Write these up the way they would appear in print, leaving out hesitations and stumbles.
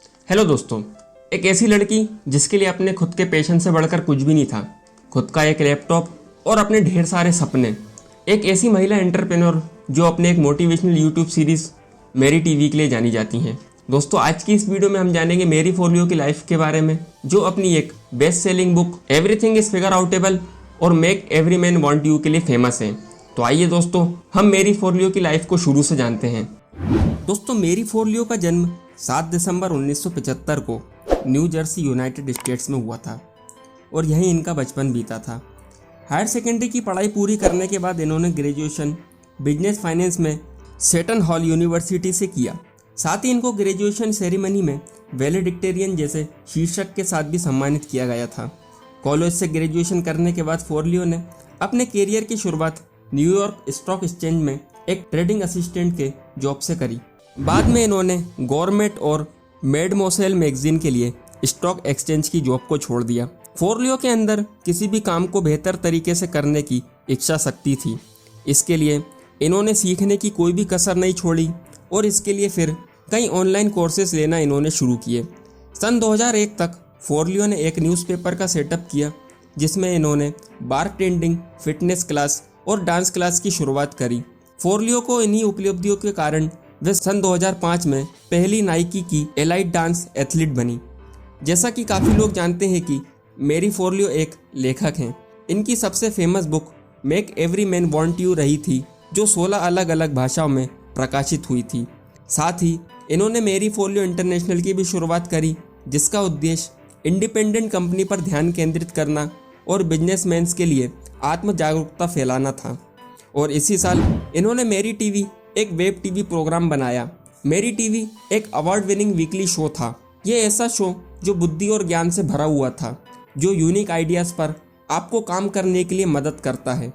Hello दोस्तों, एक ऐसी लड़की जिसके लिए अपने खुद के पैशन से बढ़कर कुछ भी नहीं था, खुद का एक लैपटॉप और अपने ढेर सारे सपने। एक ऐसी महिला एंटरप्रेन्योर जो अपने एक मोटिवेशनल यूट्यूब सीरीज मेरी टीवी के लिए जानी जाती हैं। दोस्तों, आज की इस वीडियो में हम जानेंगे मेरी फोलियो की लाइफ के बारे में, जो अपनी एक best selling book everything is figureoutable और make every man want you के लिए फेमस है। तो आइए दोस्तों, हम मेरी फोलियो की लाइफ को शुरू से जानते हैं। दोस्तों, मेरी फोलियो का जन्म 7 दिसंबर 1975 को न्यू जर्सी यूनाइटेड स्टेट्स में हुआ था और यहीं इनका बचपन बीता था। हायर सेकेंडरी की पढ़ाई पूरी करने के बाद इन्होंने ग्रेजुएशन बिजनेस फाइनेंस में सेटन हॉल यूनिवर्सिटी से किया। साथ ही इनको ग्रेजुएशन सेरेमनी में वैलेडिक्टेरियन जैसे शीर्षक के साथ भी सम्मानित किया गया था। कॉलेज से ग्रेजुएशन करने के बाद फोलियो ने अपने करियर की शुरुआत न्यूयॉर्क स्टॉक एक्सचेंज में एक ट्रेडिंग असिस्टेंट के जॉब से करी। बाद में इन्होंने गवर्नमेंट और मेडमोसेल मैगजीन के लिए स्टॉक एक्सचेंज की जॉब को छोड़ दिया। फोलियो के अंदर किसी भी काम को बेहतर तरीके से करने की इच्छा शक्ति थी। इसके लिए इन्होंने सीखने की कोई भी कसर नहीं छोड़ी और इसके लिए फिर कई ऑनलाइन कोर्सेज लेना इन्होंने शुरू किए। सन 2001 तक फोलियो ने एक न्यूज़पेपर का सेटअप किया, जिसमें इन्होंने बारटेंडिंग, फिटनेस क्लास और डांस क्लास की शुरुआत करी। फोलियो को इन्हीं उपलब्धियों के कारण वे सन 2005 में पहली नाइकी की एलाइट डांस एथलीट बनी। जैसा कि काफ़ी लोग जानते हैं कि मेरी फोलियो एक लेखक हैं। इनकी सबसे famous book make every man want you रही थी, जो 16 अलग अलग भाषाओं में प्रकाशित हुई थी। साथ ही इन्होंने मेरी फोलियो इंटरनेशनल की भी शुरुआत करी, जिसका उद्देश्य इंडिपेंडेंट कंपनी पर ध्यान केंद्रित करना और बिजनेसमैन्स के लिए आत्म जागरूकता फैलाना था। और इसी साल इन्होंने मेरी टीवी एक वेब टीवी प्रोग्राम बनाया। मेरी टीवी एक अवार्ड विनिंग वीकली शो था। ये ऐसा शो जो बुद्धि और ज्ञान से भरा हुआ था, जो यूनिक आइडियाज़ पर आपको काम करने के लिए मदद करता है।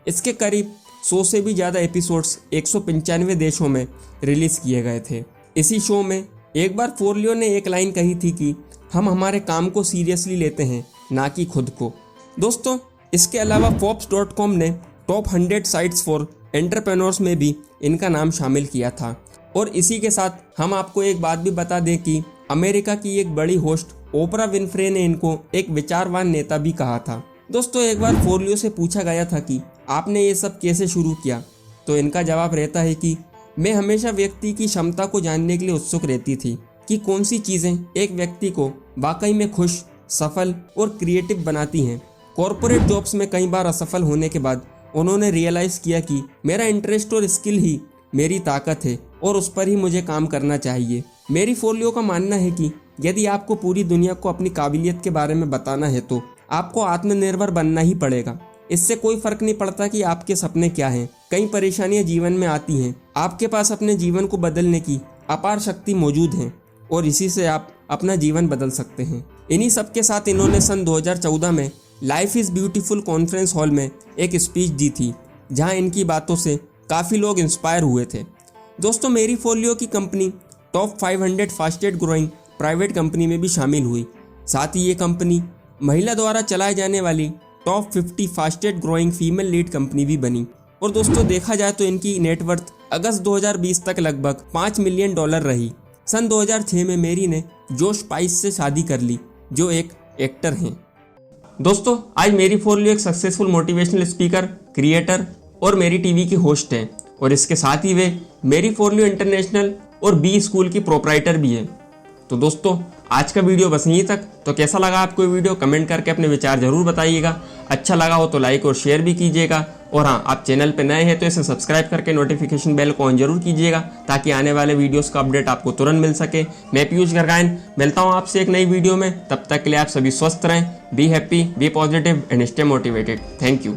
इसके करीब 100 से भी ज़्यादा एपिसोड्स 195 देशों में रिलीज़ किए गए थे। इसी शो में एक बार फोलियो ने एक लाइन कही थी कि हम हमारे काम को सीरियसली लेते हैं, ना कि खुद को। दोस्तों, इसके अलावा forbes.com ने टॉप 100 साइट्स फॉर एंटरप्रेन्योर्स में भी इनका नाम शामिल किया था। और इसी के साथ हम आपको एक बात भी बता दें कि अमेरिका की एक बड़ी होस्ट ओपरा विनफ्रे ने इनको एक विचारवान नेता भी कहा था। दोस्तों, एक बार फोलियो से पूछा गया था कि आपने ये सब कैसे शुरू किया, तो इनका जवाब रहता है कि मैं हमेशा व्यक्ति की क्षमता को जानने के लिए उत्सुक रहती थी कि कौन सी चीज़ें एक व्यक्ति को वाकई में खुश, सफल और क्रिएटिव बनाती हैं। कॉरपोरेट जॉब्स में कई बार असफल होने के बाद उन्होंने रियलाइज़ किया कि मेरा इंटरेस्ट और स्किल ही मेरी ताकत है और उस पर ही मुझे काम करना चाहिए। मेरी फोलियो का मानना है कि यदि आपको पूरी दुनिया को अपनी काबिलियत के बारे में बताना है तो आपको आत्मनिर्भर बनना ही पड़ेगा। इससे कोई फर्क नहीं पड़ता कि आपके सपने क्या हैं। कई परेशानियां जीवन में आती हैं, आपके पास अपने जीवन को बदलने की अपार शक्ति मौजूद है और इसी से आप अपना जीवन बदल सकते हैं। इन्हीं सब के साथ इन्होंने सन 2014 में life is beautiful conference hall में एक स्पीच दी थी, जहां इनकी बातों से काफ़ी लोग इंस्पायर हुए थे। दोस्तों, मेरी फोलियो की company top 500 fastest growing private company में भी शामिल हुई। साथ ही ये कंपनी महिला द्वारा चलाए जाने वाली top 50 fastest growing female lead company भी बनी। और दोस्तों, देखा जाए तो इनकी नेटवर्थ अगस्त 2020 तक लगभग $5 मिलियन रही। सन 2006 में मेरी ने जोश पाइस से शादी कर ली, जो एक एक्टर हैं। दोस्तों, आज मेरी फोलियो एक सक्सेसफुल मोटिवेशनल स्पीकर, क्रिएटर और मेरी टीवी की होस्ट है और इसके साथ ही वे मेरी फोलियो इंटरनेशनल और बी स्कूल की प्रोप्राइटर भी है। तो दोस्तों, आज का वीडियो बस यहीं तक। तो कैसा लगा आपको ये वीडियो, कमेंट करके अपने विचार जरूर बताइएगा। अच्छा लगा हो तो लाइक और शेयर भी कीजिएगा। और हाँ, आप चैनल पर नए हैं तो इसे सब्सक्राइब करके नोटिफिकेशन बेल को ऑन जरूर कीजिएगा, ताकि आने वाले वीडियोस का अपडेट आपको तुरंत मिल सके। मैं पीयूष गर्गायन मिलता हूँ आपसे एक नई वीडियो में। तब तक के लिए आप सभी स्वस्थ रहें, be happy, be positive and stay motivated. Thank you.